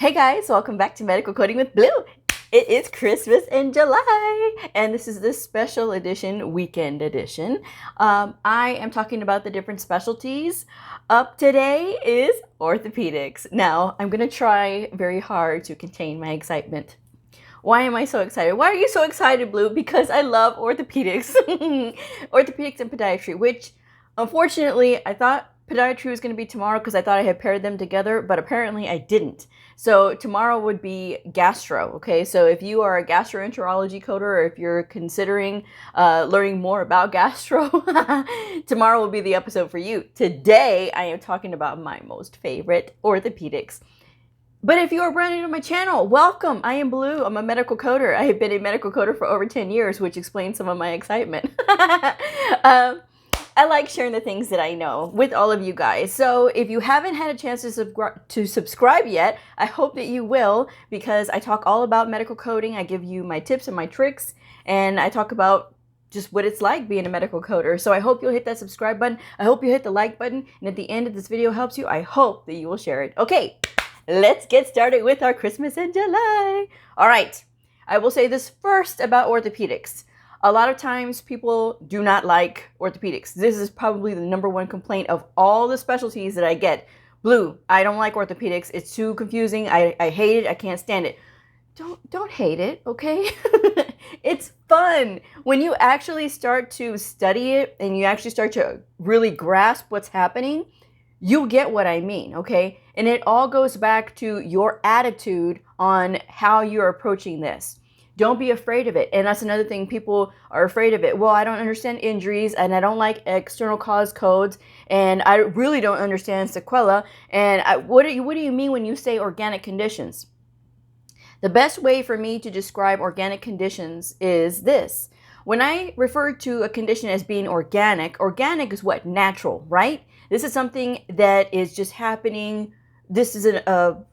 Hey guys, welcome back to Medical Coding with Bleu. It is Christmas in July, and this is the special edition, weekend edition. I am talking about the different specialties. Up today is orthopedics. Now, I'm going to try very hard to contain my excitement. Why am I so excited? Why are you so excited, Bleu? Because I love orthopedics. Orthopedics and podiatry, which unfortunately I thought podiatry was going to be tomorrow because I thought I had paired them together, but apparently I didn't. So tomorrow would be gastro, okay? So if you are a gastroenterology coder or if you're considering learning more about gastro, tomorrow will be the episode for you. Today, I am talking about my most favorite, orthopedics. But if you are brand new to my channel, welcome. I am Bleu. I'm a medical coder. I have been a medical coder for over 10 years, which explains some of my excitement. I like sharing the things that I know with all of you guys. So if you haven't had a chance to subscribe yet, I hope that you will, because I talk all about medical coding. I give you my tips and my tricks, and I talk about just what it's like being a medical coder. So I hope you'll hit that subscribe button. I hope you hit the like button. And at the end of this video helps you, I hope that you will share it. Okay, let's get started with our Christmas in July. All right, I will say this first about orthopedics. A lot of times people do not like orthopedics. This is probably the number one complaint of all the specialties that I get. Bleu, I don't like orthopedics. It's too confusing. I hate it. I can't stand it. Don't hate it, okay? It's fun. When you actually start to study it and you actually start to really grasp what's happening, you'll get what I mean, okay? And it all goes back to your attitude on how you're approaching this. Don't be afraid of it. And that's another thing, people are afraid of it. Well, I don't understand injuries, and I don't like external cause codes, and I really don't understand sequela. And what do you mean when you say organic conditions? The best way for me to describe organic conditions is this. When I refer to a condition as being organic is what? Natural, right? This is something that is just happening. This is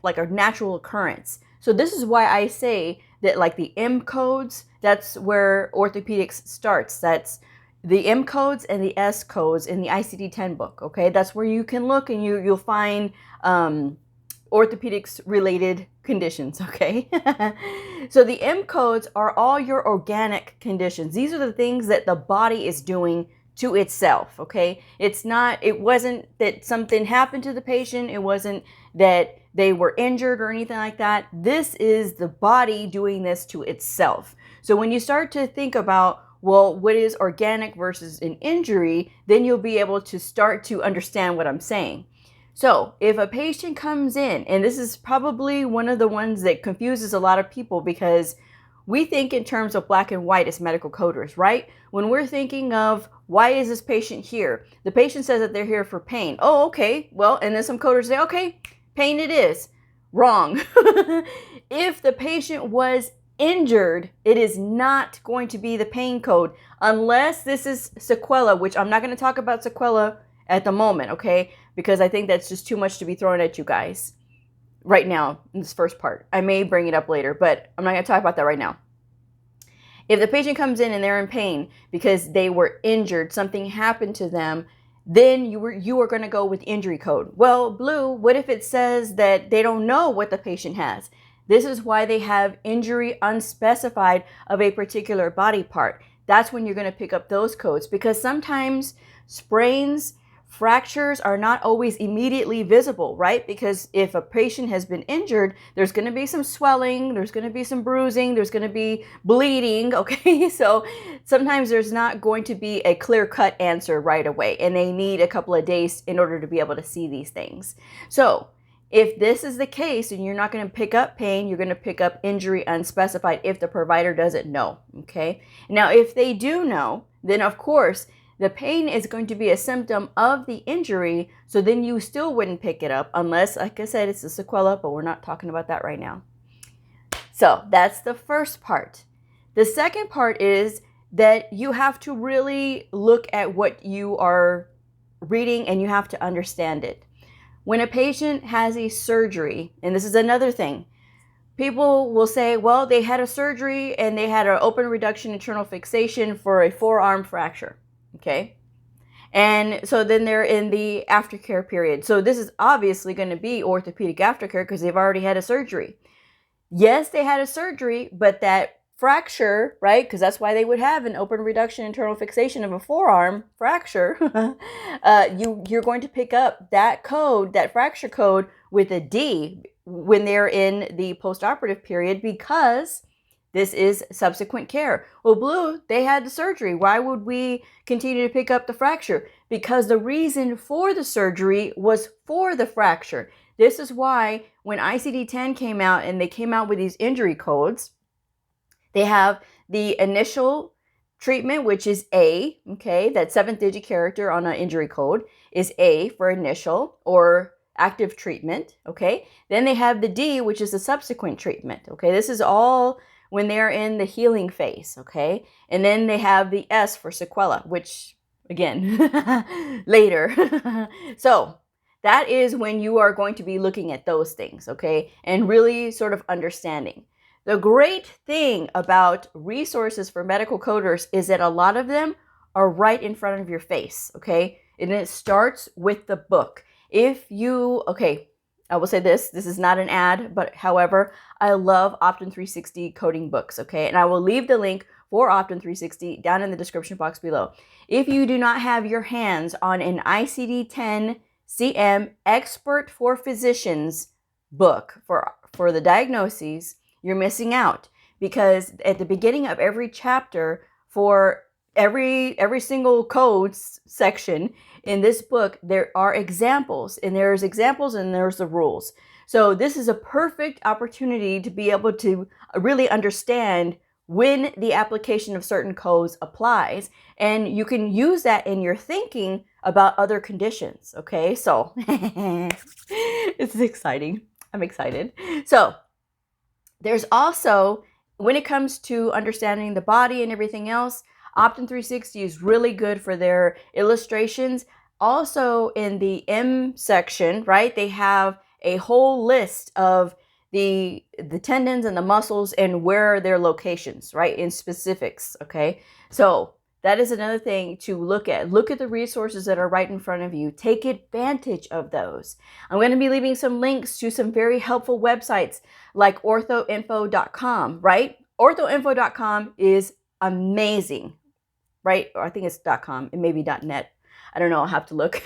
like a natural occurrence. So this is why I say that, like the M codes, that's where orthopedics starts. That's the M codes and the S codes in the ICD-10 book, okay? That's where you can look and you'll find orthopedics related conditions, okay? So the M codes are all your organic conditions. These are the things that the body is doing to itself, okay? It wasn't that something happened to the patient. It wasn't that they were injured or anything like that. This is the body doing this to itself. So when you start to think about, well, what is organic versus an injury, then you'll be able to start to understand what I'm saying. So if a patient comes in, and this is probably one of the ones that confuses a lot of people, because we think in terms of black and white as medical coders, right? When we're thinking of, why is this patient here? The patient says that they're here for pain. Oh, okay. Well, and then some coders say, okay, pain it is. Wrong. If the patient was injured, it is not going to be the pain code unless this is sequela, which I'm not going to talk about sequela at the moment, okay? Because I think that's just too much to be thrown at you guys right now in this first part. I may bring it up later, but I'm not going to talk about that right now. If the patient comes in and they're in pain because they were injured, something happened to them, then you are going to go with injury code. Well, Bleu, what if it says that they don't know what the patient has? This is why they have injury unspecified of a particular body part. That's when you're going to pick up those codes, because sometimes sprains, fractures are not always immediately visible, right? Because if a patient has been injured, there's going to be some swelling, there's going to be some bruising, there's going to be bleeding, okay? So sometimes there's not going to be a clear-cut answer right away, and they need a couple of days in order to be able to see these things. So if this is the case, and you're not going to pick up pain, you're going to pick up injury unspecified if the provider doesn't know, okay? Now, if they do know, then of course, the pain is going to be a symptom of the injury, so then you still wouldn't pick it up unless, like I said, it's a sequela, but we're not talking about that right now. So that's the first part. The second part is that you have to really look at what you are reading and you have to understand it. When a patient has a surgery, and this is another thing, people will say, well, they had a surgery and they had an open reduction internal fixation for a forearm fracture. Okay. And so then they're in the aftercare period. So this is obviously going to be orthopedic aftercare because they've already had a surgery. Yes, they had a surgery, but that fracture, right? Because that's why they would have an open reduction internal fixation of a forearm fracture. You're going to pick up that code, that fracture code, with a D when they're in the postoperative period because this is subsequent care. Well, Bleu, they had the surgery. Why would we continue to pick up the fracture? Because the reason for the surgery was for the fracture. This is why when ICD-10 came out and they came out with these injury codes, they have the initial treatment, which is A, okay? That 7th-digit character on an injury code is A for initial or active treatment, okay? Then they have the D, which is the subsequent treatment, okay? This is all when they're in the healing phase, okay? And then they have the S for sequela, which, again, later. So that is when you are going to be looking at those things, okay? And really sort of understanding. The great thing about resources for medical coders is that a lot of them are right in front of your face, okay? And it starts with the book. If you, okay, I will say this is not an ad, but however, I love Optum360 coding books, okay? And I will leave the link for Optum360 down in the description box below. If you do not have your hands on an ICD-10-CM Expert for Physicians book for the diagnoses, you're missing out, because at the beginning of every chapter for every single codes section in this book, there are examples, and there's the rules. So this is a perfect opportunity to be able to really understand when the application of certain codes applies, and you can use that in your thinking about other conditions, okay? So it's exciting. I'm excited. So there's also, when it comes to understanding the body and everything else, Optum360 is really good for their illustrations. Also in the M section, right, they have a whole list of the tendons and the muscles and where their locations, right, in specifics, okay? So that is another thing to look at. Look at the resources that are right in front of you. Take advantage of those. I'm going to be leaving some links to some very helpful websites like orthoinfo.com, right? Orthoinfo.com is amazing, right? Or I think it's .com. It may be .net. I don't know. I'll have to look.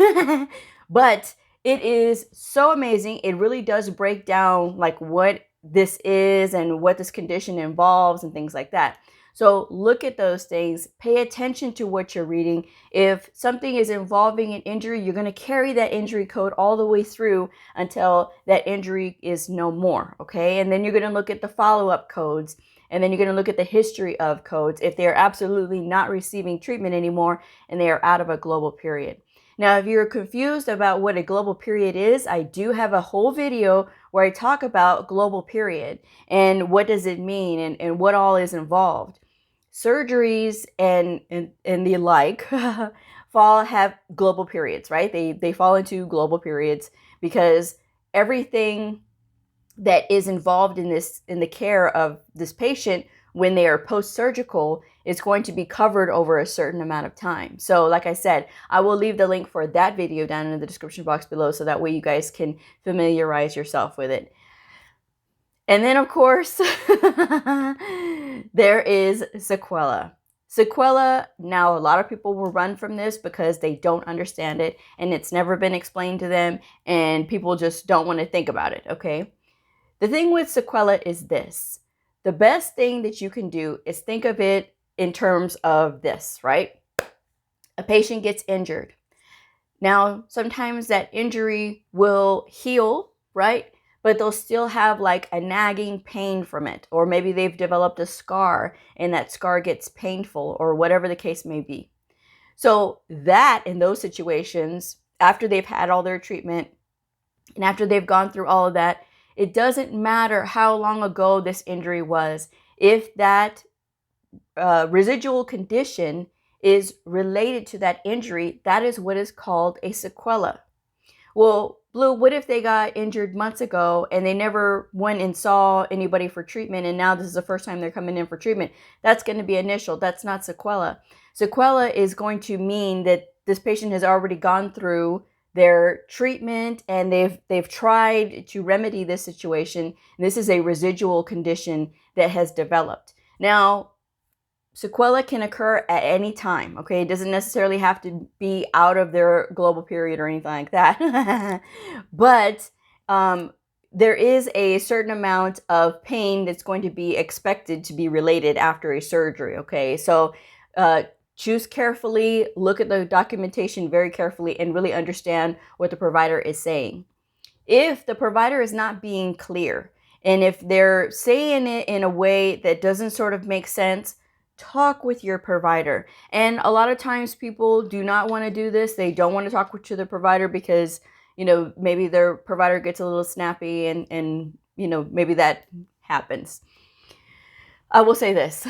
But it is so amazing. It really does break down like what this is and what this condition involves and things like that. So look at those things. Pay attention to what you're reading. If something is involving an injury, you're going to carry that injury code all the way through until that injury is no more, okay? And then you're going to look at the follow-up codes, and then you're going to look at the history of codes if they are absolutely not receiving treatment anymore and they are out of a global period. Now, if you're confused about what a global period is, I do have a whole video where I talk about global period and what does it mean and what all is involved. Surgeries and the like have global periods, right? They fall into global periods because everything that is involved in the care of this patient when they are post-surgical is going to be covered over a certain amount of time. So like I said, I will leave the link for that video down in the description box below so that way you guys can familiarize yourself with it. And then, of course, there is sequela. Sequela, now a lot of people will run from this because they don't understand it and it's never been explained to them and people just don't want to think about it, okay? The thing with sequela is this. The best thing that you can do is think of it in terms of this, right? A patient gets injured. Now, sometimes that injury will heal, right? But they'll still have like a nagging pain from it. Or maybe they've developed a scar and that scar gets painful or whatever the case may be. So that in those situations, after they've had all their treatment and after they've gone through all of that, it doesn't matter how long ago this injury was. If that residual condition is related to that injury, that is what is called a sequela. Well, Bleu, what if they got injured months ago and they never went and saw anybody for treatment and now this is the first time they're coming in for treatment? That's going to be initial. That's not sequela. Sequela is going to mean that this patient has already gone through their treatment and they've tried to remedy this situation. This is a residual condition that has developed. Now, sequela can occur at any time, okay? It doesn't necessarily have to be out of their global period or anything like that. But there is a certain amount of pain that's going to be expected to be related after a surgery, okay? So choose carefully, look at the documentation very carefully, and really understand what the provider is saying. If the provider is not being clear, and if they're saying it in a way that doesn't sort of make sense, talk with your provider. And a lot of times people do not want to do this. They don't want to talk to the provider because, you know, maybe their provider gets a little snappy and you know, maybe that happens. I will say this.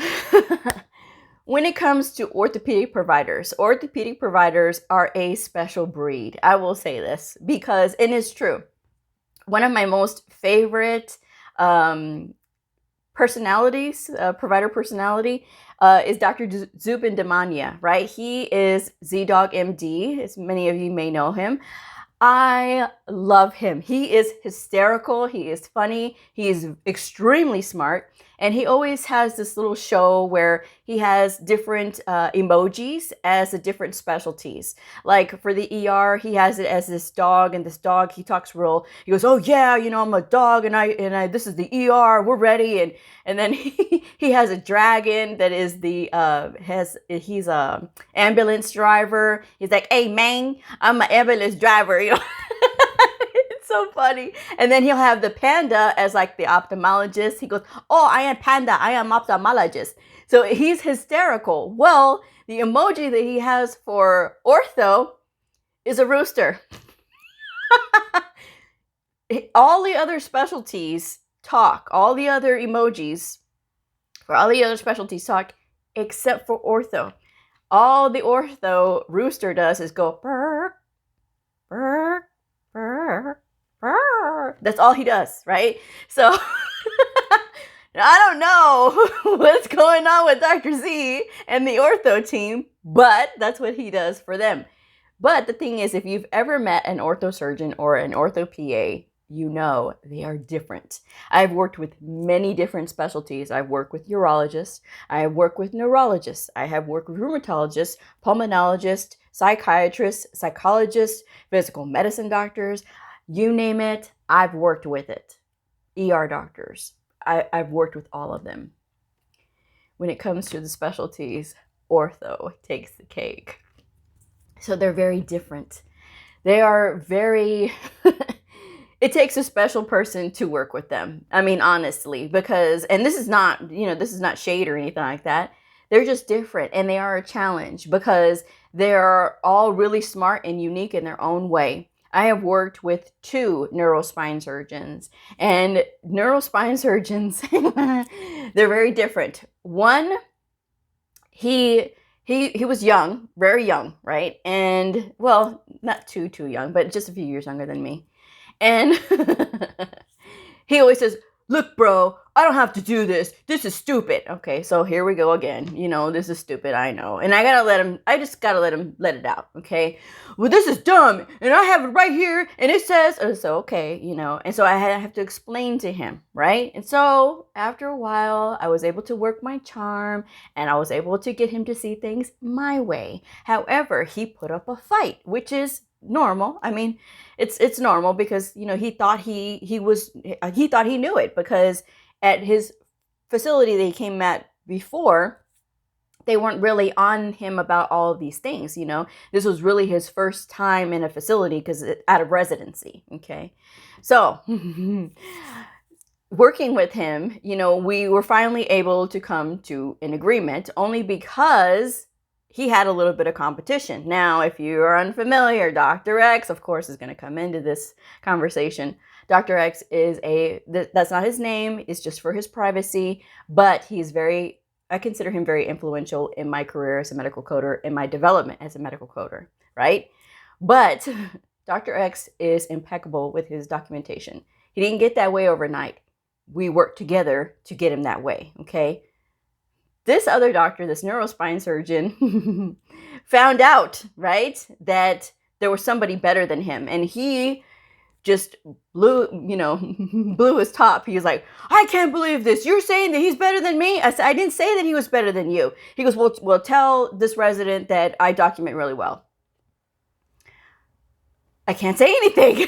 When it comes to orthopedic providers are a special breed. I will say this because, and it's true, one of my most favorite personalities, provider personality, is Dr. Zubin Damania, right? He is Z-Dog MD, as many of you may know him. I love him. He is hysterical. He is funny. He is extremely smart. And he always has this little show where he has different emojis as the different specialties. Like for the ER, he has it as this dog, and this dog, he talks real, he goes, oh yeah, you know, I'm a dog and I this is the ER, we're ready. And then he has a dragon that is he's a ambulance driver. He's like, hey man, I'm an ambulance driver, you know. So funny. And then he'll have the panda as like the ophthalmologist. He goes, oh, I am panda, I am ophthalmologist. So he's hysterical. Well, the emoji that he has for ortho is a rooster. All the other specialties talk, all the other emojis for all the other specialties talk except for ortho. All the ortho rooster does is go burr, burr, burr. That's all he does, right? So I don't know what's going on with Dr. Z and the ortho team, but that's what he does for them. But the thing is, if you've ever met an ortho surgeon or an ortho PA, you know they are different. I've worked with many different specialties. I've worked with urologists. I have worked with neurologists. I have worked with rheumatologists, pulmonologists, psychiatrists, psychologists, physical medicine doctors. You name it, I've worked with it. ER doctors, I've worked with all of them. When it comes to the specialties, ortho takes the cake. So they're very different. They are very, it takes a special person to work with them. I mean, honestly, because, and this is not, you know, this is not shade or anything like that. They're just different and they are a challenge because they're all really smart and unique in their own way. I have worked with 2 neurospine surgeons, and neurospine surgeons, they're very different. One, he was young, very young, right? And well, not too young, but just a few years younger than me. And he always says, look, bro, I don't have to do this. This is stupid. Okay, so here we go again. You know, this is stupid, I know. And I just gotta let him let it out, okay? Well, this is dumb, and I have it right here, and it says, so okay, you know. And so I have to explain to him, right? And so after a while, I was able to work my charm, and I was able to get him to see things my way. However, he put up a fight, which is normal. I mean, it's normal because, you know, he thought he thought he knew it because at his facility that he came at before, they weren't really on him about all of these things, you know. This was really his first time in a facility because out of residency, okay? So working with him, you know, we were finally able to come to an agreement only because he had a little bit of competition. Now, if you are unfamiliar, Dr. X, of course, is going to come into this conversation. Dr. X is that's not his name. It's just for his privacy, but I consider him very influential in my career as a medical coder, in my development as a medical coder, right? But Dr. X is impeccable with his documentation. He didn't get that way overnight. We worked together to get him that way, okay? This other doctor, this neurospine surgeon, found out, right, that there was somebody better than him. And he just blew his top. He was like, I can't believe this. You're saying that he's better than me? I said, I didn't say that he was better than you. He goes, well, tell this resident that I document really well. I can't say anything.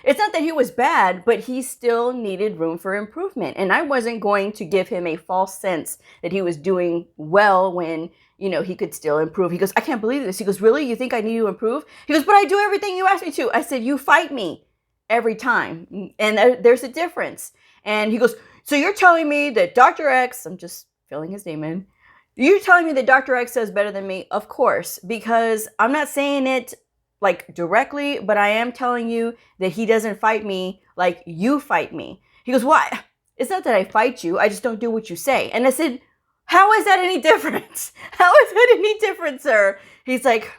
It's not that he was bad, but he still needed room for improvement. And I wasn't going to give him a false sense that he was doing well when, he could still improve. He goes, I can't believe this. He goes, really? You think I need to improve? He goes, but I do everything you ask me to. I said, you fight me every time. And there's a difference. And he goes, so you're telling me that Dr. X, I'm just filling his name in. You're telling me that Dr. X says better than me? Of course, because I'm not saying it like directly, but I am telling you that he doesn't fight me like you fight me. He goes, why? It's not that I fight you. I just don't do what you say. And I said, how is that any different? How is that any different, sir? He's like,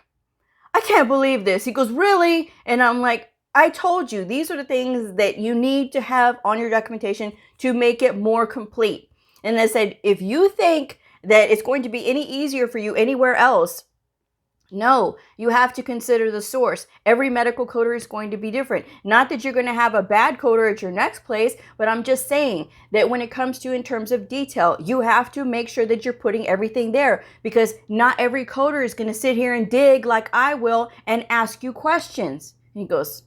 I can't believe this. He goes, really? And I'm like, I told you, these are the things that you need to have on your documentation to make it more complete. And I said, if you think that it's going to be any easier for you anywhere else, no, you have to consider the source. Every medical coder is going to be different. Not that you're going to have a bad coder at your next place, but I'm just saying that when it comes to in terms of detail, you have to make sure that you're putting everything there, because not every coder is going to sit here and dig like I will and ask you questions. And he goes,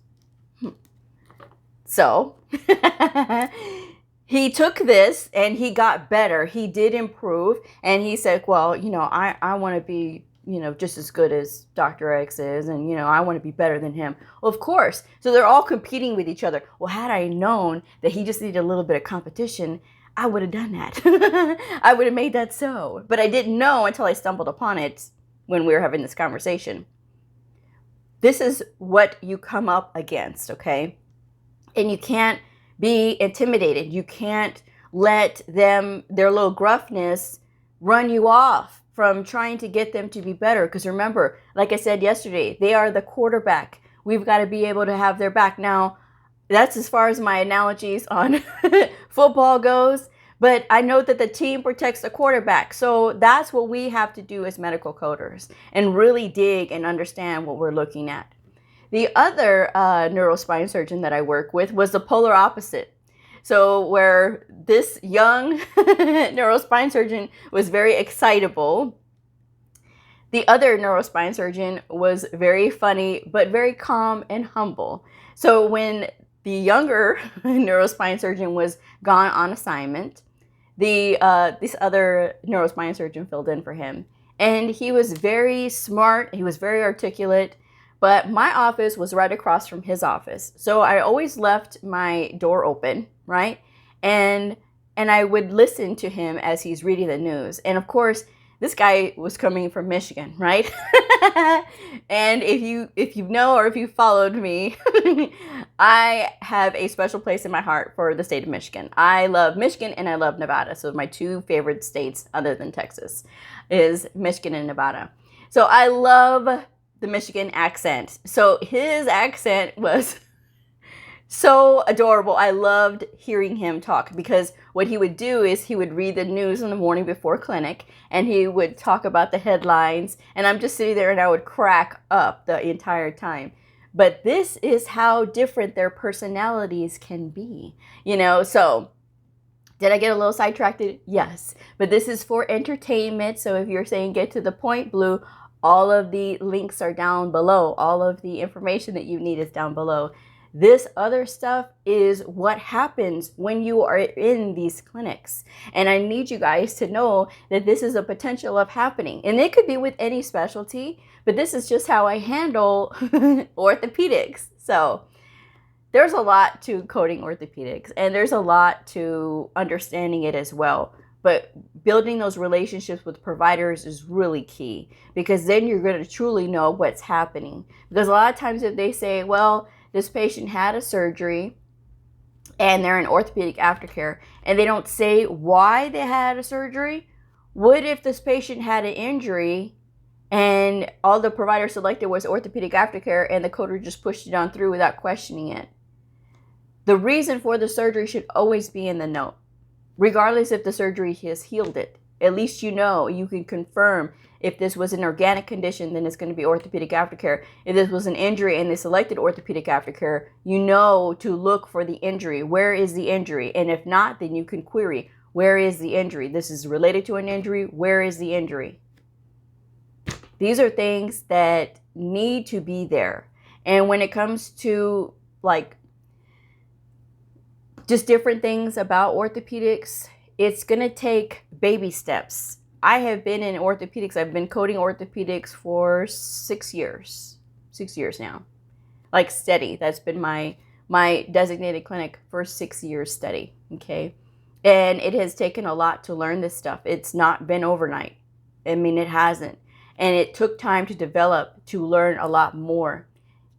So he took this and he got better. He did improve. And he said, well, I want to be just as good as Dr. X is, and, I want to be better than him. Well, of course. So they're all competing with each other. Well, had I known that he just needed a little bit of competition, I would have done that. I would have made that so. But I didn't know until I stumbled upon it when we were having this conversation. This is what you come up against, okay? And you can't be intimidated. You can't let their little gruffness run you off from trying to get them to be better. Because remember, like I said yesterday, they are the quarterback. We've got to be able to have their back. Now, that's as far as my analogies on football goes. But I know that the team protects the quarterback. So that's what we have to do as medical coders, and really dig and understand what we're looking at. The other neurospine surgeon that I work with was the polar opposite. So where this young neurospine surgeon was very excitable, the other neurospine surgeon was very funny, but very calm and humble. So when the younger neurospine surgeon was gone on assignment, this other neurospine surgeon filled in for him. And he was very smart. He was very articulate. But my office was right across from his office. So I always left my door open, right? And I would listen to him as he's reading the news. And of course, this guy was coming from Michigan, right? And if you know, or if you followed me, I have a special place in my heart for the state of Michigan. I love Michigan and I love Nevada. So my two favorite states other than Texas is Michigan and Nevada. So I love the Michigan accent. So his accent was so adorable. I loved hearing him talk, because what he would do is he would read the news in the morning before clinic, and he would talk about the headlines, and I'm just sitting there and I would crack up the entire time. But this is how different their personalities can be, so did I get a little sidetracked? Yes, but this is for entertainment. So if you're saying get to the point, Bleu, all of the links are down below. All of the information that you need is down below. This other stuff is what happens when you are in these clinics. And I need you guys to know that this is a potential of happening. And it could be with any specialty, but this is just how I handle orthopedics. So there's a lot to coding orthopedics, and there's a lot to understanding it as well. But building those relationships with providers is really key, because then you're going to truly know what's happening. Because a lot of times if they say, well, this patient had a surgery and they're in orthopedic aftercare, and they don't say why they had a surgery, what if this patient had an injury and all the provider selected was orthopedic aftercare and the coder just pushed it on through without questioning it? The reason for the surgery should always be in the note, regardless if the surgery has healed it. At least you know, you can confirm if this was an organic condition, then it's going to be orthopedic aftercare. If this was an injury and they selected orthopedic aftercare, you know to look for the injury. Where is the injury? And if not, then you can query, where is the injury? This is related to an injury. Where is the injury? These are things that need to be there. And when it comes to like just different things about orthopedics, it's going to take baby steps. I have been in orthopedics. I've been coding orthopedics for 6 years. 6 years now. Like steady. That's been my designated clinic for 6 years steady. Okay. And it has taken a lot to learn this stuff. It's not been overnight. I mean, it hasn't. And it took time to develop to learn a lot more.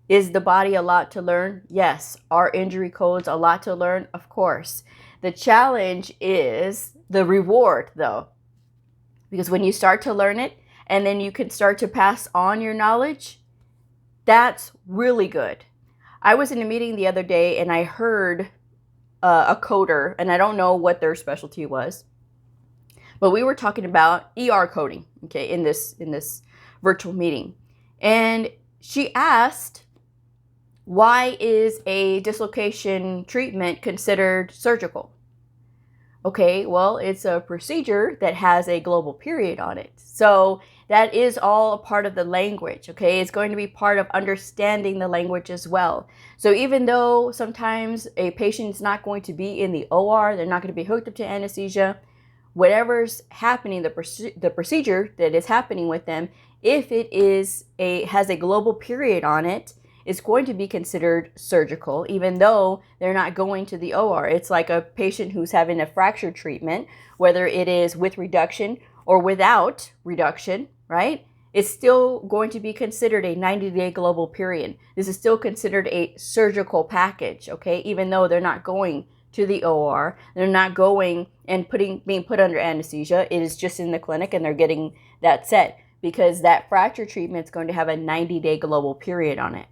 Is the body a lot to learn? Yes. Are injury codes a lot to learn? Of course. The challenge is the reward, though. Because when you start to learn it and then you can start to pass on your knowledge, that's really good. I was in a meeting the other day and I heard a coder, and I don't know what their specialty was, but we were talking about ER coding, okay, in this virtual meeting. And she asked, why is a dislocation treatment considered surgical? Okay, well, it's a procedure that has a global period on it. So that is all a part of the language, okay? It's going to be part of understanding the language as well. So even though sometimes a patient's not going to be in the OR, they're not going to be hooked up to anesthesia, whatever's happening, the procedure that is happening with them, if it has a global period on it, is going to be considered surgical, even though they're not going to the OR. It's like a patient who's having a fracture treatment, whether it is with reduction or without reduction, right? It's still going to be considered a 90-day global period. This is still considered a surgical package, okay? Even though they're not going to the OR, they're not going and being put under anesthesia. It is just in the clinic and they're getting that set because that fracture treatment is going to have a 90-day global period on it.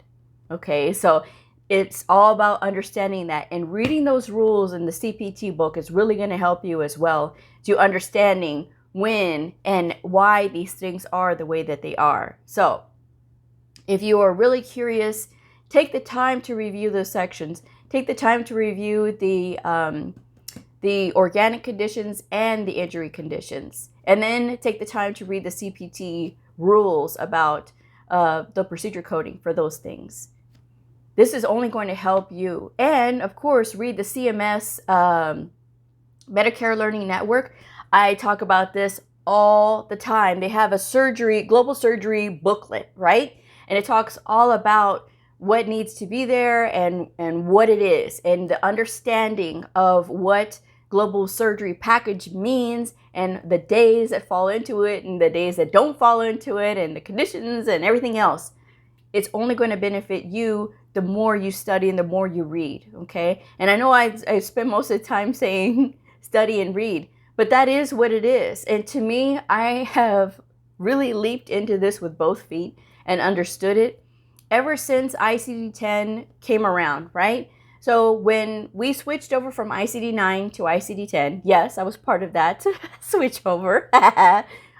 Okay, so it's all about understanding that, and reading those rules in the CPT book is really going to help you as well to understanding when and why these things are the way that they are. So if you are really curious, take the time to review those sections. Take the time to review the organic conditions and the injury conditions. And then take the time to read the CPT rules about the procedure coding for those things. This is only going to help you. And of course, read the CMS Medicare Learning Network. I talk about this all the time. They have a global surgery booklet, right? And it talks all about what needs to be there and what it is, and the understanding of what global surgery package means, and the days that fall into it and the days that don't fall into it, and the conditions and everything else. It's only going to benefit you the more you study and the more you read, okay? And I know I spend most of the time saying study and read, but that is what it is. And to me, I have really leaped into this with both feet and understood it ever since ICD-10 came around, right? So when we switched over from ICD-9 to ICD-10, yes, I was part of that switch over.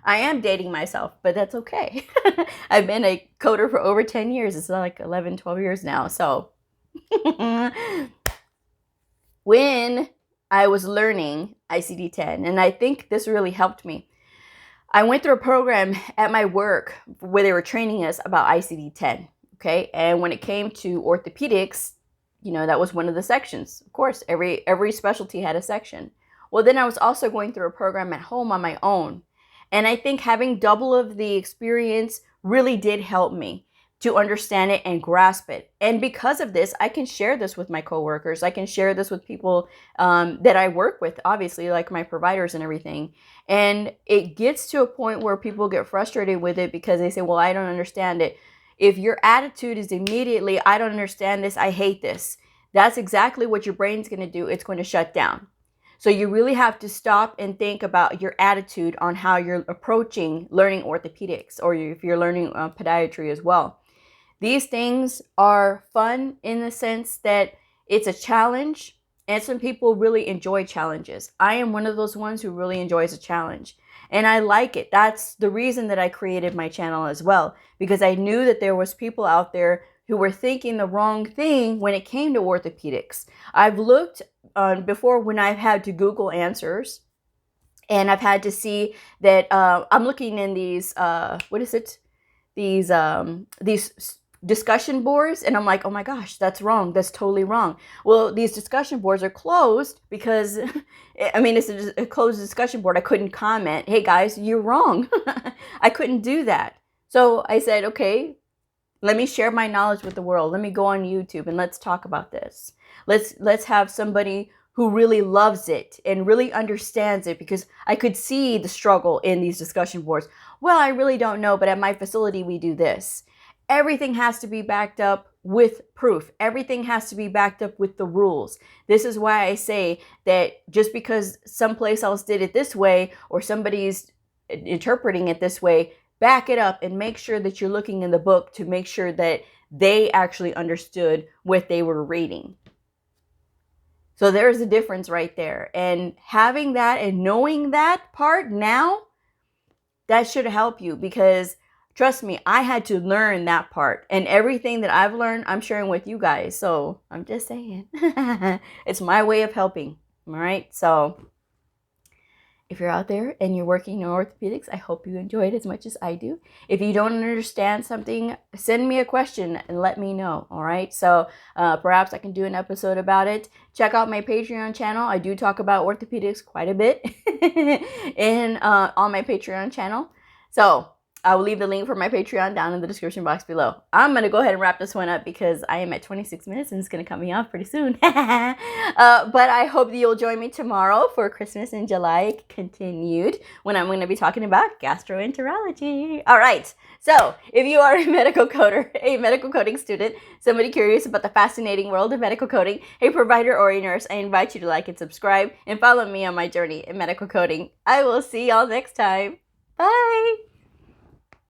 I am dating myself, but that's okay. I've been a coder for over 10 years. It's like 11, 12 years now. So when I was learning ICD-10, and I think this really helped me, I went through a program at my work where they were training us about ICD-10, okay? And when it came to orthopedics, you know, that was one of the sections. Of course, every specialty had a section. Well, then I was also going through a program at home on my own. And I think having double of the experience really did help me to understand it and grasp it. And because of this, I can share this with my coworkers. I can share this with people that I work with, obviously, like my providers and everything. And it gets to a point where people get frustrated with it because they say, well, I don't understand it. If your attitude is immediately, I don't understand this, I hate this, that's exactly what your brain's going to do. It's going to shut down. So you really have to stop and think about your attitude on how you're approaching learning orthopedics, or if you're learning podiatry as well. These things are fun in the sense that it's a challenge, and some people really enjoy challenges. I am one of those ones who really enjoys a challenge. And I like it. That's the reason that I created my channel as well, because I knew that there was people out there who were thinking the wrong thing when it came to orthopedics. I've looked before when I've had to Google answers, and I've had to see that I'm looking in these, these discussion boards, and I'm like, oh my gosh, that's wrong. That's totally wrong. Well, these discussion boards are closed because, I mean, it's a closed discussion board. I couldn't comment, hey guys, you're wrong. I couldn't do that. So I said, okay, let me share my knowledge with the world. Let me go on YouTube and let's talk about this. Let's have somebody who really loves it and really understands it, because I could see the struggle in these discussion boards. Well, I really don't know, but at my facility, we do this. Everything has to be backed up with proof. Everything has to be backed up with the rules. This is why I say that just because someplace else did it this way or somebody's interpreting it this way, back it up and make sure that you're looking in the book to make sure that they actually understood what they were reading. So there's a difference right there. And having that and knowing that part now, that should help you, because trust me, I had to learn that part, and everything that I've learned, I'm sharing with you guys. So I'm just saying, it's my way of helping. All right. So if you're out there and you're working in orthopedics, I hope you enjoy it as much as I do. If you don't understand something, send me a question and let me know. All right. So perhaps I can do an episode about it. Check out my Patreon channel. I do talk about orthopedics quite a bit on my Patreon channel. So I will leave the link for my Patreon down in the description box below. I'm going to go ahead and wrap this one up because I am at 26 minutes and it's going to cut me off pretty soon. But I hope that you'll join me tomorrow for Christmas in July continued, when I'm going to be talking about gastroenterology. All right. So if you are a medical coder, a medical coding student, somebody curious about the fascinating world of medical coding, a provider or a nurse, I invite you to like and subscribe and follow me on my journey in medical coding. I will see y'all next time. Bye.